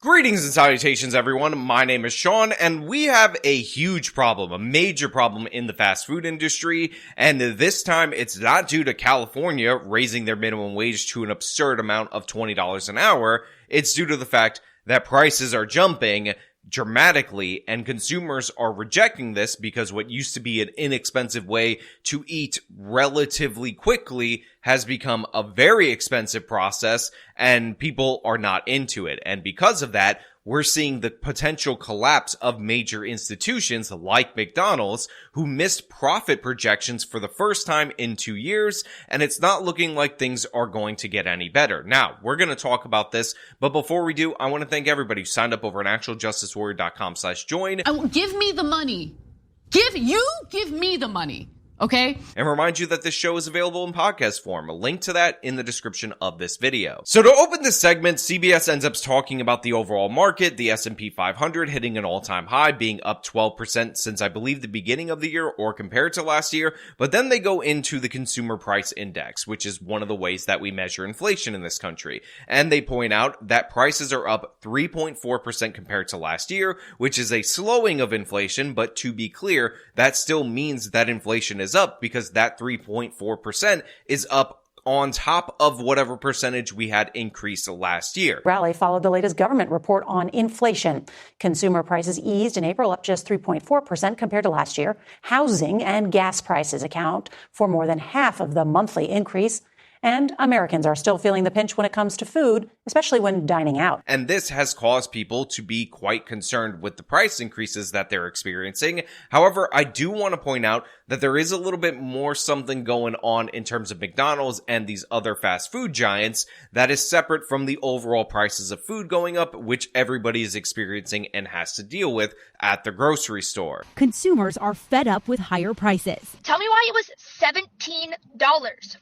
Greetings and salutations, everyone. My name is Sean, and we have a huge problem, a major problem in the fast food industry, and this time it's not due to California raising their minimum wage to an absurd amount of $20 an hour. It's due to the fact that prices are jumping dramatically and consumers are rejecting this because what used to be an inexpensive way to eat relatively quickly has become a very expensive process and people are not into it. And because of that, we're seeing the potential collapse of major institutions like McDonald's, who missed profit projections for the first time in 2 years, and it's not looking like things are going to get any better. Now, we're going to talk about this, but before we do, I want to thank everybody who signed up over at actualjusticewarrior.com/join. Give me the money. Give me the money. Okay? And remind you that this show is available in podcast form. A link to that in the description of this video. So to open this segment, CBS ends up talking about the overall market, the S&P 500 hitting an all-time high, being up 12% since I believe the beginning of the year or compared to last year. But then they go into the consumer price index, which is one of the ways that we measure inflation in this country. And they point out that prices are up 3.4% compared to last year, which is a slowing of inflation. But to be clear, that still means that inflation is up because that 3.4% is up on top of whatever percentage we had increased last year. Rally followed the latest government report on inflation. Consumer prices eased in April, up just 3.4% compared to last year. Housing and gas prices account for more than half of the monthly increase. And Americans are still feeling the pinch when it comes to food, especially when dining out. And this has caused people to be quite concerned with the price increases that they're experiencing. However, I do want to point out that there is a little bit more something going on in terms of McDonald's and these other fast food giants that is separate from the overall prices of food going up, which everybody is experiencing and has to deal with at the grocery store. Consumers are fed up with higher prices. Tell me why it was $17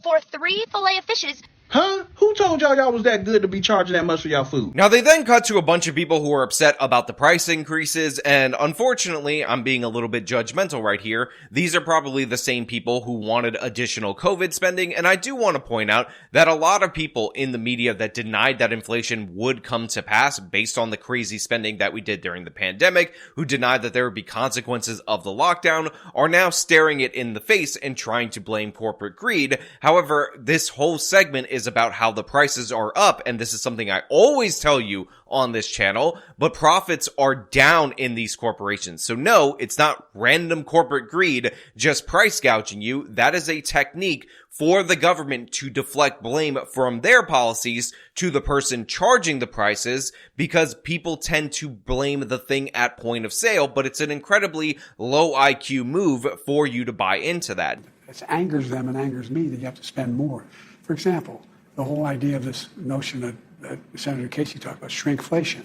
for 3 filet of fishes. Huh? Who told y'all was that good to be charging that much for y'all food? Now, they then cut to a bunch of people who are upset about the price increases, and unfortunately, I'm being a little bit judgmental right here. These are probably the same people who wanted additional COVID spending, and I do want to point out that a lot of people in the media that denied that inflation would come to pass based on the crazy spending that we did during the pandemic, who denied that there would be consequences of the lockdown, are now staring it in the face and trying to blame corporate greed. However, this whole segment is about how the prices are up, and this is something I always tell you on this channel, but profits are down in these corporations. So no, it's not random corporate greed just price gouging you. That is a technique for the government to deflect blame from their policies to the person charging the prices, because people tend to blame the thing at point of sale, but it's an incredibly low IQ move for you to buy into that. It angers them and angers me that you have to spend more. For example, the whole idea of this notion that Senator Casey talked about, shrinkflation.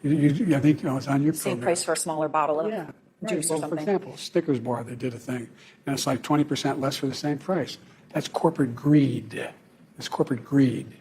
I think it's on your program. Same price for a smaller bottle of juice or something. For example, Snickers bar, they did a thing, and it's like 20% less for the same price. That's corporate greed. It's corporate greed.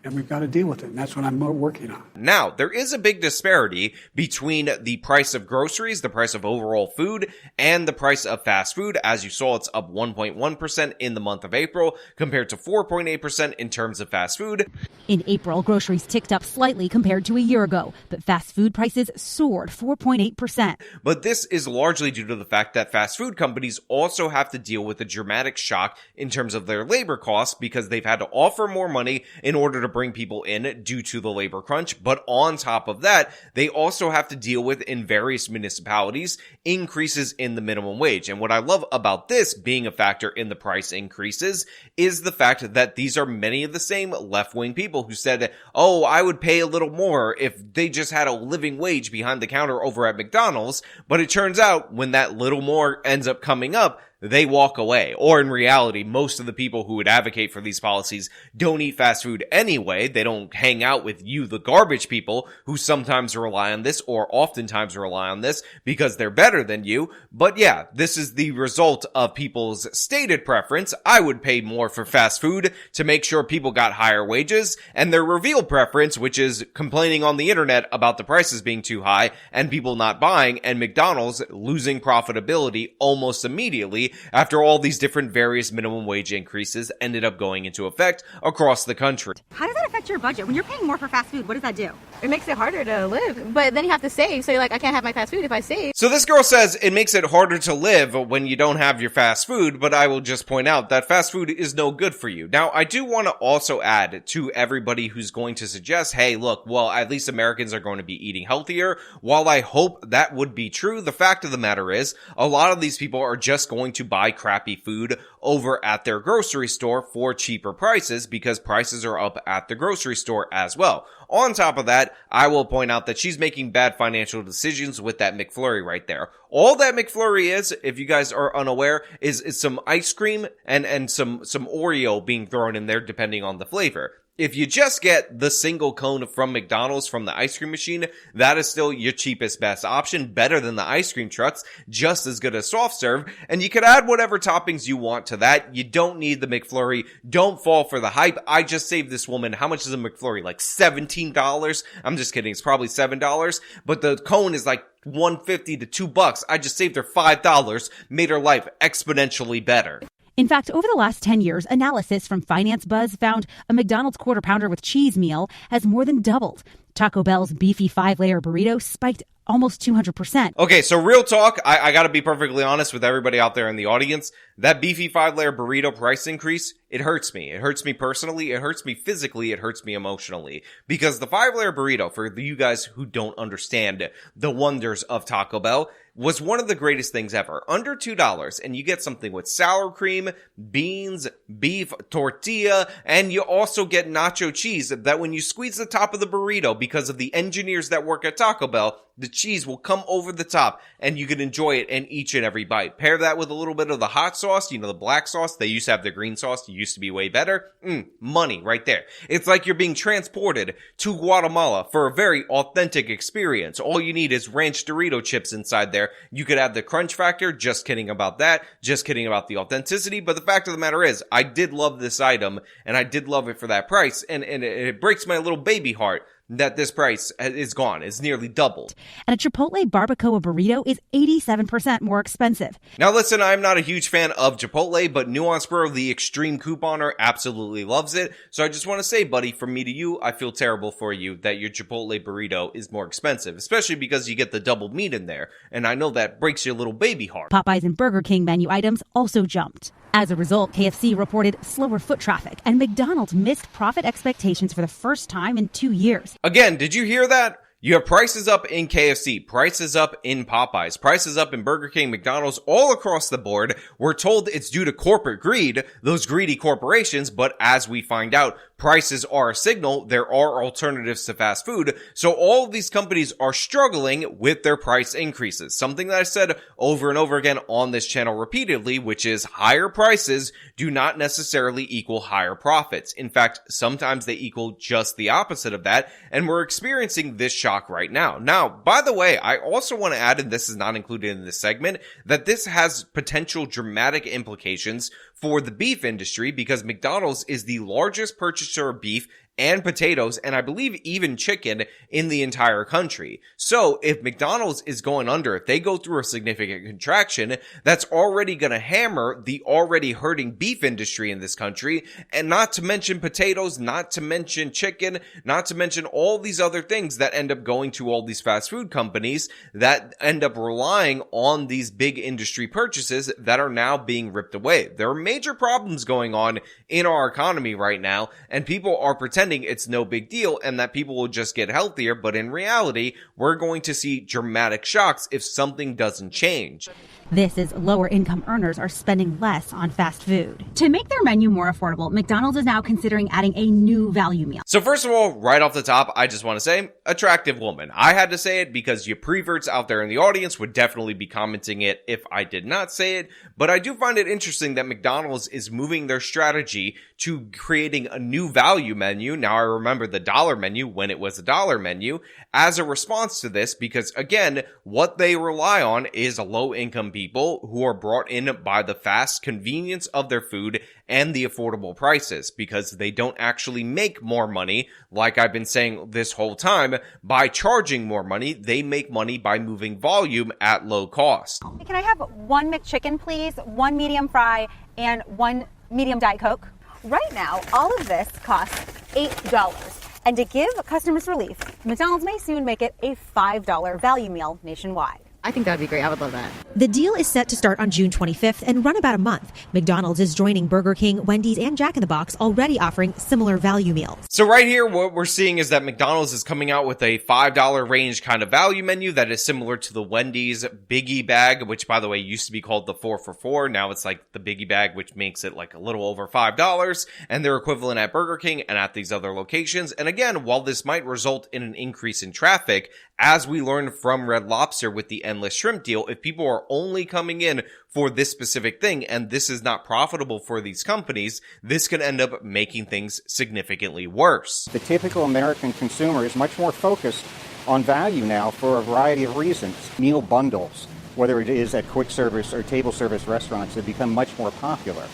And we've got to deal with it, and that's what I'm working on. Now, there is a big disparity between the price of groceries, the price of overall food, and the price of fast food. As you saw, it's up 1.1% in the month of April, compared to 4.8% in terms of fast food. In April, groceries ticked up slightly compared to a year ago, but fast food prices soared 4.8%. But this is largely due to the fact that fast food companies also have to deal with a dramatic shock in terms of their labor costs, because they've had to offer more money in order to bring people in due to the labor crunch. But on top of that, they also have to deal with, in various municipalities, increases in the minimum wage. And what I love about this being a factor in the price increases is the fact that these are many of the same left-wing people who said, oh, I would pay a little more if they just had a living wage behind the counter over at McDonald's. But it turns out when that little more ends up coming up, they walk away. Or in reality, most of the people who would advocate for these policies don't eat fast food anyway. They don't hang out with you, the garbage people, who sometimes rely on this or oftentimes rely on this because they're better than you. But yeah, this is the result of people's stated preference. I would pay more for fast food to make sure people got higher wages, and their revealed preference, which is complaining on the internet about the prices being too high and people not buying, and McDonald's losing profitability almost immediately after all these different various minimum wage increases ended up going into effect across the country. How does that affect your budget? When you're paying more for fast food, what does that do? It makes it harder to live, but then you have to save. So you're like, I can't have my fast food if I save. So this girl says it makes it harder to live when you don't have your fast food, but I will just point out that fast food is no good for you. Now, I do want to also add to everybody who's going to suggest, hey, look, well, at least Americans are going to be eating healthier. While I hope that would be true, the fact of the matter is a lot of these people are just going to buy crappy food over at their grocery store for cheaper prices because prices are up at the grocery store as well. On top of that, I will point out that she's making bad financial decisions with that McFlurry right there. All that McFlurry is, if you guys are unaware, is some ice cream and some Oreo being thrown in there depending on the flavor. If you just get the single cone from McDonald's from the ice cream machine, that is still your cheapest, best option, better than the ice cream trucks, just as good as soft serve, and you can add whatever toppings you want to that. You don't need the McFlurry. Don't fall for the hype. I just saved this woman, how much is a McFlurry? Like $17? I'm just kidding. It's probably $7, but the cone is like $1.50 to $2. I just saved her $5, made her life exponentially better. In fact, over the last 10 years, analysis from Finance Buzz found a McDonald's Quarter Pounder with cheese meal has more than doubled. Taco Bell's beefy 5-layer burrito spiked almost 200%. Okay, so real talk, I gotta be perfectly honest with everybody out there in the audience. That beefy 5-layer burrito price increase, it hurts me. It hurts me personally, it hurts me physically, it hurts me emotionally. Because the 5-layer burrito, for you guys who don't understand the wonders of Taco Bell, was one of the greatest things ever. Under $2, and you get something with sour cream, beans, beef, tortilla, and you also get nacho cheese that when you squeeze the top of the burrito, because of the engineers that work at Taco Bell, the cheese will come over the top and you can enjoy it in each and every bite. Pair that with a little bit of the hot sauce, you know, the black sauce. They used to have the green sauce. It used to be way better. Money right there. It's like you're being transported to Guatemala for a very authentic experience. All you need is ranch Dorito chips inside there. You could have the crunch factor. Just kidding about that. Just kidding about the authenticity. But the fact of the matter is, I did love this item and I did love it for that price. And it breaks my little baby heart that this price is gone. It's nearly doubled. And a Chipotle Barbacoa burrito is 87% more expensive. Now listen, I'm not a huge fan of Chipotle, but Nuance Bro, the extreme couponer, absolutely loves it. So I just want to say, buddy, from me to you, I feel terrible for you that your Chipotle burrito is more expensive, especially because you get the double meat in there. And I know that breaks your little baby heart. Popeyes and Burger King menu items also jumped. As a result, KFC reported slower foot traffic, and McDonald's missed profit expectations for the first time in 2 years. Again, did you hear that? You have prices up in KFC, prices up in Popeyes, prices up in Burger King, McDonald's, all across the board. We're told it's due to corporate greed, those greedy corporations, but as we find out, prices are a signal. There are alternatives to fast food. So all of these companies are struggling with their price increases. Something that I said over and over again on this channel repeatedly, which is higher prices do not necessarily equal higher profits. In fact, sometimes they equal just the opposite of that. And we're experiencing this shock right now. Now, by the way, I also want to add, and this is not included in this segment, that this has potential dramatic implications for the beef industry because McDonald's is the largest purchaser of beef and potatoes, and I believe even chicken in the entire country. So if McDonald's is going under, if they go through a significant contraction, that's already going to hammer the already hurting beef industry in this country, and not to mention potatoes, not to mention chicken, not to mention all these other things that end up going to all these fast food companies that end up relying on these big industry purchases that are now being ripped away. There are major problems going on in our economy right now, and people are pretending it's no big deal and that people will just get healthier, but in reality, we're going to see dramatic shocks if something doesn't change. This is lower income earners are spending less on fast food. To make their menu more affordable, McDonald's is now considering adding a new value meal. So first of all, right off the top, I just want to say, attractive woman. I had to say it because you preverts out there in the audience would definitely be commenting it if I did not say it, but I do find it interesting that McDonald's is moving their strategy to creating a new value menu. Now I remember the dollar menu when it was a dollar menu as a response to this because again, what they rely on is low income people who are brought in by the fast convenience of their food and the affordable prices because they don't actually make more money, like I've been saying this whole time, by charging more money. They make money by moving volume at low cost. Can I have one McChicken, please, one medium fry, and one medium Diet Coke? Right now, all of this costs $8. And to give customers relief, McDonald's may soon make it a $5 value meal nationwide. I think that would be great. I would love that. The deal is set to start on June 25th and run about a month. McDonald's is joining Burger King, Wendy's, and Jack in the Box, already offering similar value meals. So right here, what we're seeing is that McDonald's is coming out with a $5 range kind of value menu that is similar to the Wendy's Biggie Bag, which, by the way, used to be called the 4 for $4. Now it's like the Biggie Bag, which makes it like a little over $5, and they're equivalent at Burger King and at these other locations. And again, while this might result in an increase in traffic, as we learned from Red Lobster with the endless shrimp deal, if people are only coming in for this specific thing and this is not profitable for these companies, this can end up making things significantly worse. The typical American consumer is much more focused on value now for a variety of reasons. Meal bundles, whether it is at quick service or table service restaurants, have become much more popular.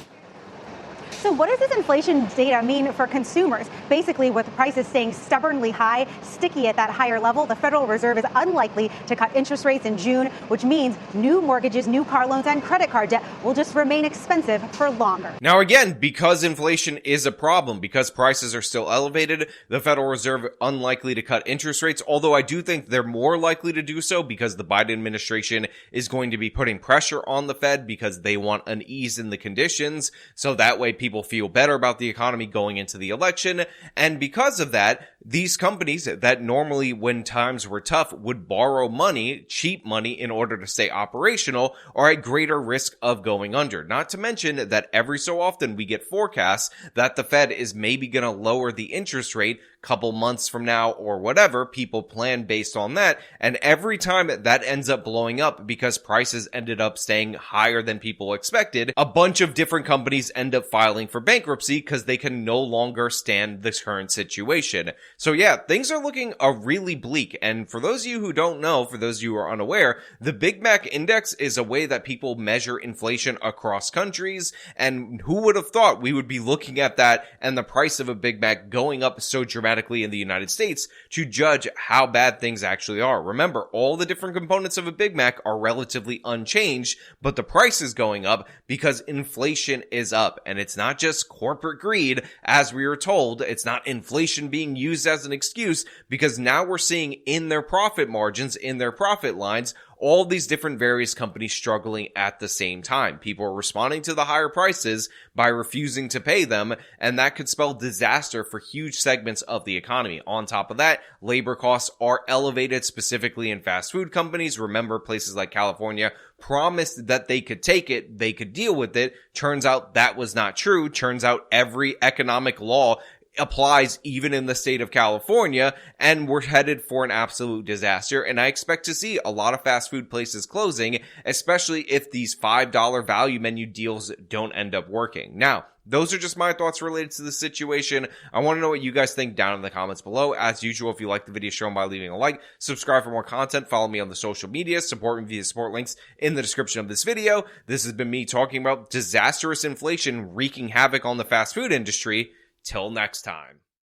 So what does this inflation data mean for consumers? Basically, with prices staying stubbornly high, sticky at that higher level, the Federal Reserve is unlikely to cut interest rates in June, which means new mortgages, new car loans, and credit card debt will just remain expensive for longer. Now again, because inflation is a problem, because prices are still elevated, the Federal Reserve unlikely to cut interest rates, although I do think they're more likely to do so because the Biden administration is going to be putting pressure on the Fed because they want an ease in the conditions, so that way people feel better about the economy going into the election. And because of that, these companies that normally when times were tough would borrow money, cheap money, in order to stay operational are at greater risk of going under. Not to mention that every so often we get forecasts that the Fed is maybe going to lower the interest rate couple months from now or whatever. People plan based on that, and every time that ends up blowing up because prices ended up staying higher than people expected, a bunch of different companies end up filing for bankruptcy because they can no longer stand this current situation. So yeah, things are looking really bleak. And for those of you who don't know, for those of you who are unaware, the Big Mac Index is a way that people measure inflation across countries, and who would have thought we would be looking at that and the price of a Big Mac going up so dramatically in the United States to judge how bad things actually are. Remember, all the different components of a Big Mac are relatively unchanged, but the price is going up because inflation is up. And it's not just corporate greed, as we were told. It's not inflation being used as an excuse, because now we're seeing in their profit margins, in their profit lines, all these different various companies struggling at the same time. People are responding to the higher prices by refusing to pay them, and that could spell disaster for huge segments of the economy. On top of that, labor costs are elevated, specifically in fast food companies. Remember, places like California promised that they could take it, they could deal with it. Turns out that was not true. Turns out every economic law applies even in the state of California, and we're headed for an absolute disaster. And I expect to see a lot of fast food places closing, especially if these $5 value menu deals don't end up working. Now, those are just my thoughts related to the situation. I want to know what you guys think down in the comments below. As usual, if you like the video, show them by leaving a like, subscribe for more content, follow me on the social media, support me via support links in the description of this video. This has been me talking about disastrous inflation wreaking havoc on the fast food industry. Till next time.